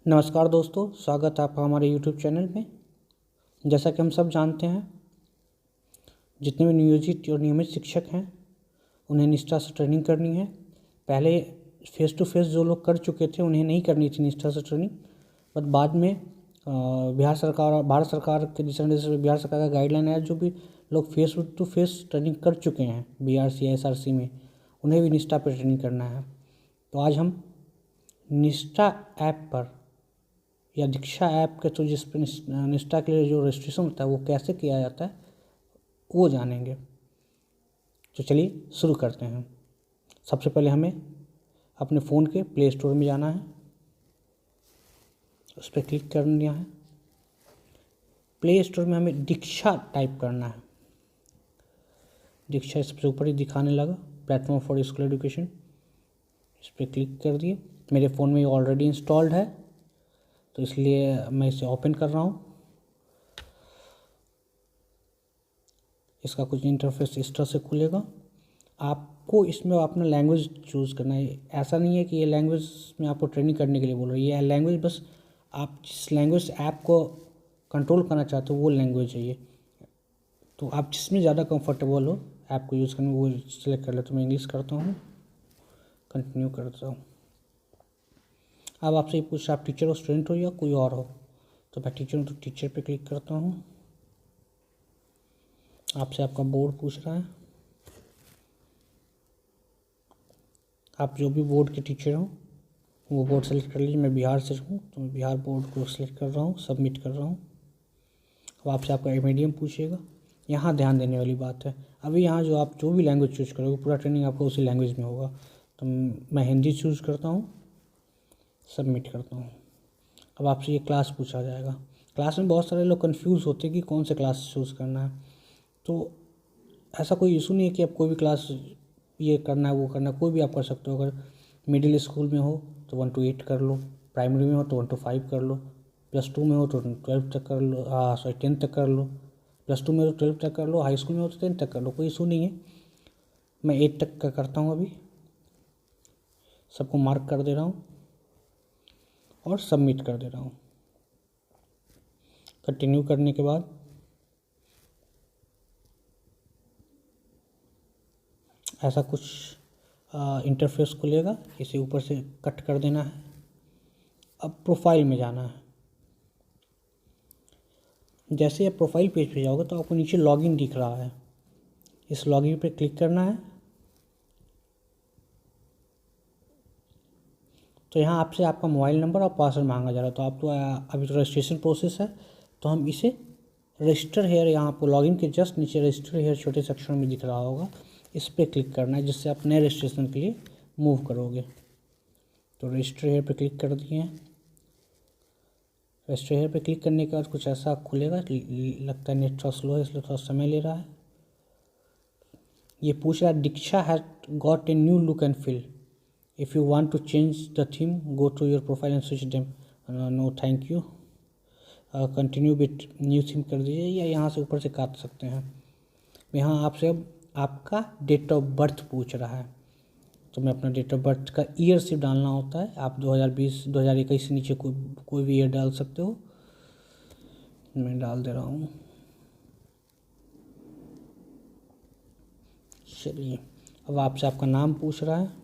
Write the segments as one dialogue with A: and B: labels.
A: नमस्कार दोस्तों, स्वागत है आपका हमारे YouTube चैनल में। जैसा कि हम सब जानते हैं, जितने भी नियोजित और नियमित शिक्षक हैं उन्हें निष्ठा से ट्रेनिंग करनी है। पहले फेस टू फेस जो लोग कर चुके थे उन्हें नहीं करनी थी निष्ठा से ट्रेनिंग, बट बाद में बिहार सरकार और भारत सरकार के दिशा निर्देश में बिहार सरकार का गाइडलाइन है, जो भी लोग फेस टू फेस ट्रेनिंग कर चुके हैं BRC SRC में, उन्हें भी निष्ठा पर ट्रेनिंग करना है। तो आज हम निष्ठा ऐप पर या दीक्षा ऐप के थ्रू जिस पर निष्ठा के लिए जो रजिस्ट्रेशन होता है वो कैसे किया जाता है वो जानेंगे। तो चलिए शुरू करते हैं। सबसे पहले हमें अपने फ़ोन के प्ले स्टोर में जाना है, उस पर क्लिक करना है। प्ले स्टोर में हमें दीक्षा टाइप करना है। दीक्षा सबसे ऊपर ही दिखाने लगा, प्लेटफॉर्म फॉर स्कूल एजुकेशन, इस पर क्लिक कर दिए। मेरे फ़ोन में ये ऑलरेडी इंस्टॉल्ड है तो इसलिए मैं इसे ओपन कर रहा हूँ। इसका कुछ इंटरफेस इस तरह से खुलेगा। आपको इसमें अपना लैंग्वेज चूज़ करना है। ऐसा नहीं है कि ये लैंग्वेज में आपको ट्रेनिंग करने के लिए बोल रही है। ये लैंग्वेज बस आप जिस लैंग्वेज ऐप को कंट्रोल करना चाहते हो वो लैंग्वेज है ये। तो आप जिसमें ज़्यादा कंफर्टेबल हो ऐप को यूज़ करने में वो सिलेक्ट कर ले। तो मैं इंग्लिश करता हूँ, कंटिन्यू करता हूँ। अब आपसे ये पूछ आप टीचर हो, स्टूडेंट हो या कोई और हो। तो मैं टीचर हूँ तो टीचर पे क्लिक करता हूँ। आपसे आपका बोर्ड पूछ रहा है, आप जो भी बोर्ड के टीचर हो वो बोर्ड सेलेक्ट कर लीजिए। मैं बिहार से हूँ तो मैं बिहार बोर्ड को सेलेक्ट कर रहा हूँ, सबमिट कर रहा हूँ। अब आपसे आपका मीडियम पूछेगा। यहाँ ध्यान देने वाली बात है, अभी यहाँ जो आप जो भी लैंग्वेज चूज़ करोगे पूरा ट्रेनिंग आपको उसी लैंग्वेज में होगा। तो मैं हिंदी चूज़ करता हूँ, सबमिट करता हूँ। अब आपसे ये क्लास पूछा जाएगा। क्लास में बहुत सारे लोग कंफ्यूज होते हैं कि कौन से क्लास चूज़ करना है। तो ऐसा कोई इशू नहीं है कि आप कोई भी क्लास ये करना है वो करना है, कोई भी आप कर सकते हो। अगर मिडिल स्कूल में हो तो 1 to 8 कर लो, प्राइमरी में हो तो 1 to 5 कर लो, +2 में हो तो 12 तक कर लो, 10 तक कर लो, +2 में हो तो 12 तक कर लो, हाई स्कूल में हो तो 10 तक कर लो, कोई इशू नहीं है। मैं 8 तक का करता हूँ। अभी सबको मार्क कर दे रहा हूँ और सबमिट कर दे रहा हूँ। कंटिन्यू करने के बाद ऐसा कुछ इंटरफेस खुलेगा, इसे ऊपर से कट कर देना है। अब प्रोफाइल में जाना है। जैसे आप प्रोफाइल पेज पे जाओगे तो आपको नीचे लॉगिन दिख रहा है, इस लॉगिन पे क्लिक करना है। तो यहाँ आपसे आपका मोबाइल नंबर और पासवर्ड मांगा जा रहा है। तो आप तो अभी तो रजिस्ट्रेशन प्रोसेस है, तो हम इसे रजिस्टर हेयर, यहाँ पर लॉगिन के जस्ट नीचे रजिस्टर हेयर छोटे सेक्शन में दिख रहा होगा, इस पर क्लिक करना है, जिससे आप नए रजिस्ट्रेशन के लिए मूव करोगे। तो रजिस्टर हेयर पे क्लिक कर दिए हैं। रजिस्टर हेयर पे क्लिक करने के बाद कुछ ऐसा खुलेगा, लगता है नेट थोड़ा स्लो है इसलिए थोड़ा समय ले रहा है। ये पूछ रहा है Diksha has got a new look and feel, if you want to change the theme go to your profile and switch them. No thank you, continue with new theme कर दीजिए, या यहाँ से ऊपर से काट सकते हैं। यहाँ आपसे अब आपका डेट ऑफ बर्थ पूछ रहा है, तो मैं अपना डेट ऑफ बर्थ का ईयर सिर्फ डालना होता है। आप 2020 2021 से नीचे कोई भी ईयर डाल सकते हो। मैं डाल दे रहा हूँ। चलिए, अब आपसे आपका नाम पूछ रहा है।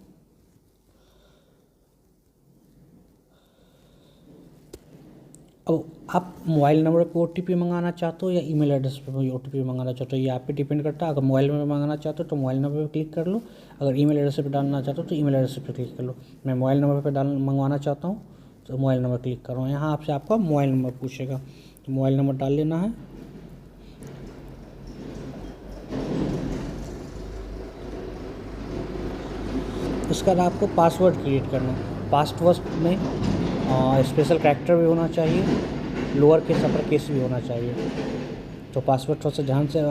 A: अब आप मोबाइल नंबर पे OTP मंगाना चाहते हो या ईमेल एड्रेस पे OTP मंगाना चाहते हो, ये आप पे डिपेंड करता है। अगर मोबाइल नंबर मंगाना चाहते हो तो मोबाइल नंबर पे क्लिक कर लो, अगर ईमेल एड्रेस पे डालना चाहते हो तो ईमेल एड्रेस पे क्लिक कर लो। मैं मोबाइल नंबर पे मंगवाना चाहता हूँ तो मोबाइल नंबर क्लिक कर रहा हूँ। यहाँ आपसे आपका मोबाइल नंबर पूछेगा, तो मोबाइल नंबर डाल लेना है। उसके बाद आपको पासवर्ड क्रिएट करना है। पासवर्ड में स्पेशल कैरेक्टर भी होना चाहिए, लोअर केस अपर केस भी होना चाहिए। तो पासवर्ड थोड़ा सा ध्यान से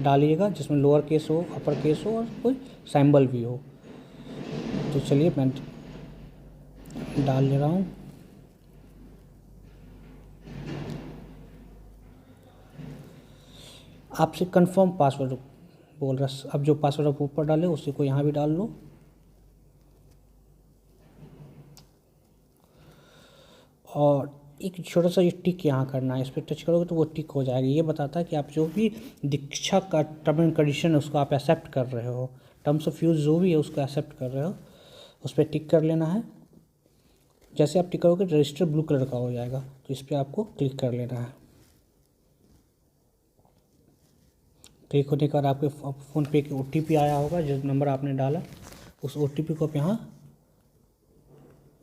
A: डालिएगा, जिसमें लोअर केस हो, अपर केस हो और कोई सिंबल भी हो। तो चलिए मैं डाल ले रहा हूँ। आपसे कंफर्म पासवर्ड बोल रहा है। अब जो पासवर्ड आप ऊपर डाले उसी को यहाँ भी डाल लो। और एक छोटा सा ये टिक यहाँ करना है, इस पर टच करोगे तो वो टिक हो जाएगा। ये बताता है कि आप जो भी दीक्षा का टर्म एंड कंडीशन है उसको आप एक्सेप्ट कर रहे हो, टर्म्स ऑफ यूज़ जो भी है उसको एक्सेप्ट कर रहे हो, उस पर टिक कर लेना है। जैसे आप टिक करोगे रजिस्टर ब्लू कलर का हो जाएगा, तो इस पर आपको क्लिक कर लेना है। क्लिक होने के बाद आपके फ़ोन पे की OTP आया होगा, जिस नंबर आपने डाला उस OTP को आप यहाँ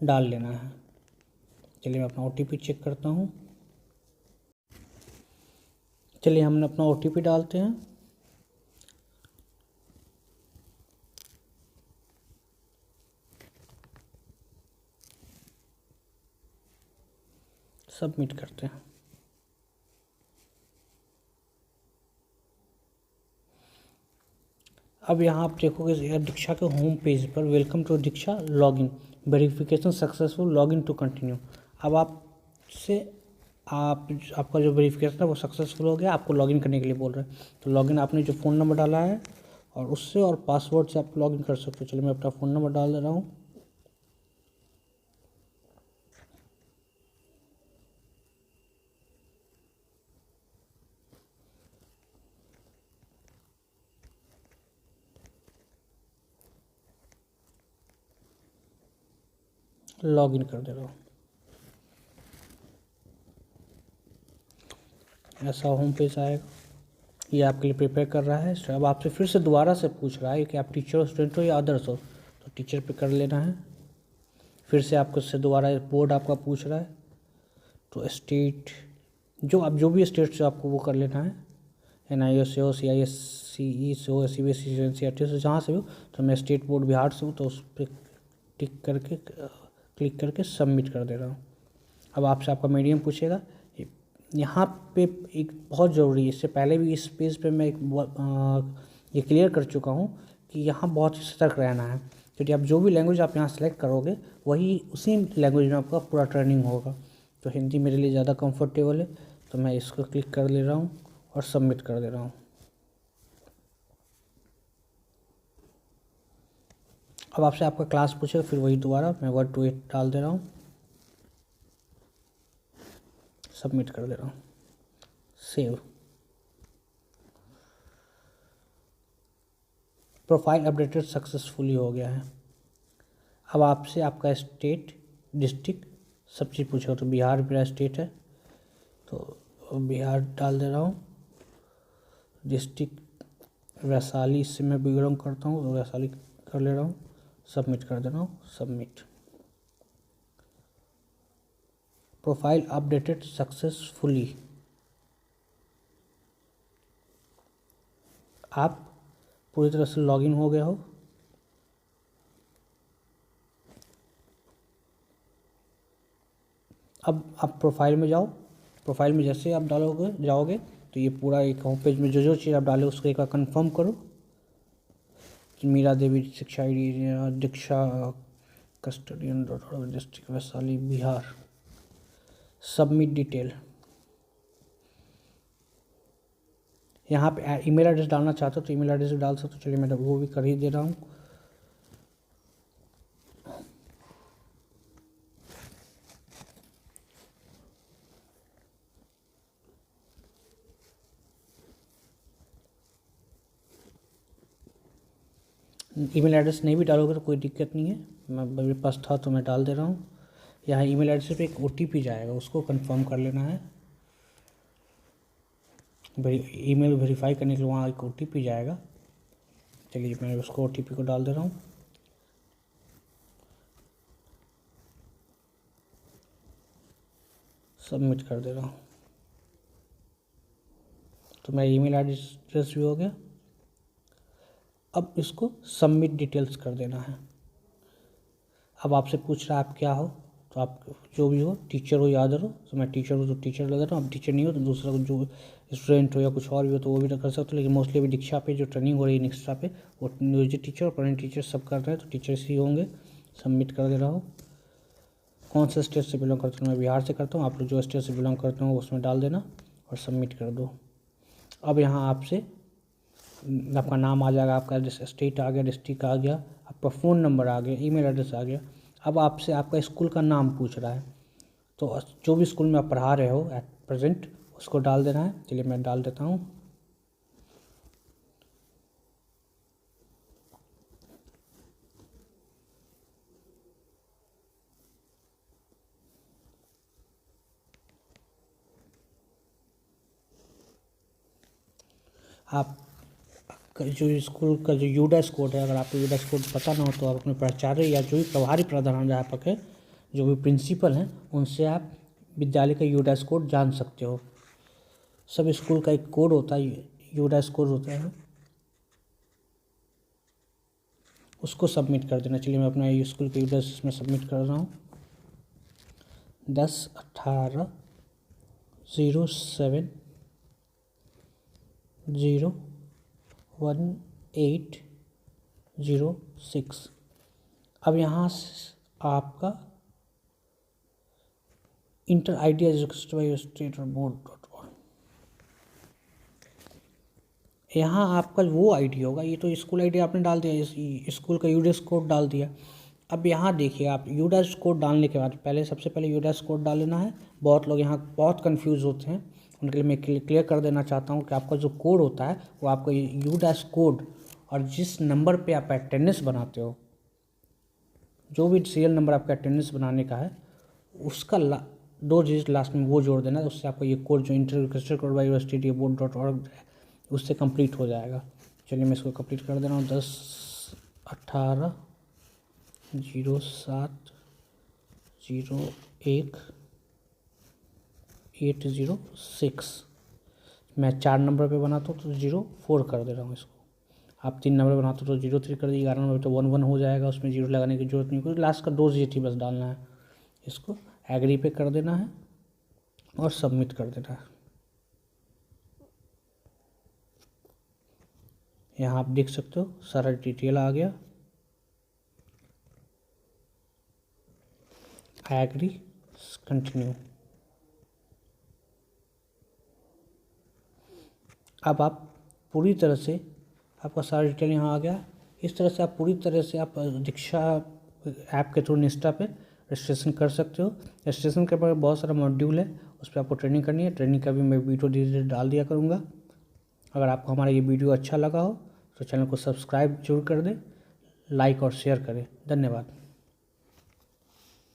A: डाल लेना है। चलिए मैं अपना OTP चेक करता हूँ। चलिए हमने अपना OTP डालते हैं। सबमिट करते हैं। अब यहाँ आप देखोगे दीक्षा के होम पेज पर welcome to Diksha login verification successful login to continue. अब आपका जो वेरिफिकेशन है वो सक्सेसफुल हो गया, आपको लॉगिन करने के लिए बोल रहे हैं। तो लॉगिन आपने जो फ़ोन नंबर डाला है और उससे और पासवर्ड से आप लॉगिन कर सकते हो। चलिए मैं अपना फ़ोन नंबर डाल दे रहा हूँ। लॉगिन कर दे रहा हूँ। ऐसा होम पेज आएगा, ये आपके लिए प्रिपेयर कर रहा है। अब आपसे फिर से दोबारा से पूछ रहा है कि आप टीचर हो, स्टूडेंट हो या अदर्स हो, तो टीचर पे कर लेना है। फिर से आपको उससे दोबारा बोर्ड आपका पूछ रहा है, तो स्टेट जो भी स्टेट से आपको वो कर लेना है। NIO से हो, CISCE से हो, CBSE से, NCERT से, जहाँ से हो। तो मैं स्टेट बोर्ड बिहार से हूँ, तो उस पर क्लिक करके सबमिट कर दे रहा हूँ। अब आपसे आपका मीडियम पूछेगा। यहाँ पे एक बहुत ज़रूरी है, इससे पहले भी इस पेज पे मैं ये क्लियर कर चुका हूँ कि यहाँ बहुत सतर्क रहना है, क्योंकि आप जो भी लैंग्वेज आप यहाँ सेलेक्ट करोगे वही उसी लैंग्वेज में आपका पूरा ट्रेनिंग होगा। तो हिंदी मेरे लिए ज़्यादा कंफर्टेबल है, तो मैं इसको क्लिक कर ले रहा हूँ और सबमिट कर दे रहा हूँ। अब आपसे आपका क्लास पूछेगा, फिर वही दोबारा मैं 1 to 8 डाल दे रहा हूँ, सबमिट कर दे रहा हूँ, सेव। प्रोफाइल अपडेटेड सक्सेसफुली हो गया है। अब आपसे आपका स्टेट, डिस्ट्रिक्ट सब चीज़ पूछेगा। तो बिहार मेरा स्टेट है, तो बिहार डाल दे रहा हूँ। डिस्ट्रिक्ट वैशाली से मैं बिलोंग करता हूँ, तो वैशाली कर ले रहा हूँ, सबमिट कर दे रहा हूँ, सबमिट। Profile updated successfully. आप पूरी तरह से लॉगिन हो गए हो। अब आप प्रोफाइल में जाओ। प्रोफाइल में जैसे आप जाओगे तो ये पूरा एक होम पेज में जो चीज़ आप डाले उसको एक बार कन्फर्म करो। मीरा देवी शिक्षा ID Diksha custodian district Vaishali Bihar, submit detail. यहाँ पे ईमेल एड्रेस डालना चाहते हो तो ईमेल एड्रेस डाल सकते हो। चलिए मैं वो भी कर ही दे रहा हूँ। ईमेल एड्रेस नहीं भी डालोगे तो कोई दिक्कत नहीं है, मेरे पास था तो मैं डाल दे रहा हूँ। यहाँ ईमेल एड्रेस पे एक OTP जाएगा, उसको कंफर्म कर लेना है। ईमेल वेरीफाई करने के लिए वहाँ एक OTP जाएगा। चलिए मैं उसको OTP को डाल दे रहा हूँ, सबमिट कर दे रहा हूँ। तो मेरा ईमेल एड्रेस भी हो गया। अब इसको सबमिट डिटेल्स कर देना है। अब आपसे पूछ रहा है आप क्या हो, तो आप जो भी हो, टीचर हो या अदर हो। तो मैं टीचर हूँ तो टीचर लगा रहा हूँ। अब टीचर नहीं हो तो दूसरा जो स्टूडेंट हो या कुछ और भी हो तो वो भी कर सकते हो। लेकिन मोस्टली अभी दीक्षा पे जो ट्रेनिंग हो रही है निष्ठा पे, वो म्यूजिक टीचर और प्रेजेंट टीचर सब कर रहे हैं, तो टीचर्स ही होंगे। सबमिट कर दे रहा हूँ। कौन से स्टेट से बिलोंग करते हो? मैं बिहार से करता हूँ। आप लोग जो स्टेट से बिलोंग करते हो उसमें डाल देना और सबमिट कर दो। अब यहाँ आपसे आपका नाम आ जाएगा, आपका स्टेट आ गया, डिस्ट्रिक्ट आ गया, आपका फ़ोन नंबर आ गया, ईमेल एड्रेस आ गया। अब आपसे आपका स्कूल का नाम पूछ रहा है, तो जो भी स्कूल में आप पढ़ा रहे हो एट प्रेजेंट उसको डाल देना है। चलिए मैं डाल देता हूँ। आप जो स्कूल का जो यूडाइस कोड है, अगर आपको यूडाइस कोड पता ना हो तो आप अपने प्राचार्य या जो भी प्रभारी प्रधानाध्यापक है, जो भी प्रिंसिपल हैं, उनसे आप विद्यालय का यूडाइस कोड जान सकते हो। सब स्कूल का एक कोड होता है, यूडाइस कोड होता है, उसको सबमिट कर देना। चलिए मैं अपना स्कूल का यूडाइस में सबमिट कर रहा हूँ। 10/18/0701806। अब यहाँ आपका इंटर आइडिया स्टेट बोर्ड, यहाँ आपका वो आईडी होगा। ये तो स्कूल आईडी आपने डाल दिया, स्कूल का यूडाइस कोड डाल दिया। अब यहाँ देखिए, आप यूडाइस कोड डालने के बाद सबसे पहले यूडाइस कोड डाल लेना है। बहुत लोग यहाँ बहुत कंफ्यूज होते हैं, उनके लिए मैं क्लियर कर देना चाहता हूँ कि आपका जो कोड होता है वो आपका यूडाइस कोड और जिस नंबर पे आप अटेंडेंस बनाते हो, जो भी सीरियल नंबर आपका अटेंडेंस बनाने का है, उसका 2 डिजिट लास्ट में वो जोड़ देना है। उससे आपका ये कोड जो inter register code by university board .org है उससे कंप्लीट हो जाएगा। चलिए मैं इसको कंप्लीट कर दे रहा हूँ। 10/18/01/806। मैं 4 नंबर पे बनाता हूँ तो 04 कर दे रहा हूँ इसको। आप 3 नंबर बनाते हो तो 03 कर दीजिए। 11 नंबर तो 11 हो जाएगा, उसमें 0 लगाने की जरूरत नहीं, क्योंकि लास्ट का 2 डिजिट ही बस डालना है। इसको एग्री पे कर देना है और सबमिट कर देना है। यहाँ आप देख सकते हो सारा डिटेल आ गया। I agree, continue. अब आप पूरी तरह से, आपका सारा डिटेल यहाँ आ गया। इस तरह से आप पूरी तरह से आप दीक्षा ऐप के थ्रू निष्ठा पे रजिस्ट्रेशन कर सकते हो। रजिस्ट्रेशन के बाद बहुत सारा मॉड्यूल है, उस पर आपको ट्रेनिंग करनी है। ट्रेनिंग का भी मैं वीडियो धीरे धीरे डाल दिया करूँगा। अगर आपको हमारा ये वीडियो अच्छा लगा हो तो चैनल को सब्सक्राइब जरूर कर दें, लाइक और शेयर करें। धन्यवाद।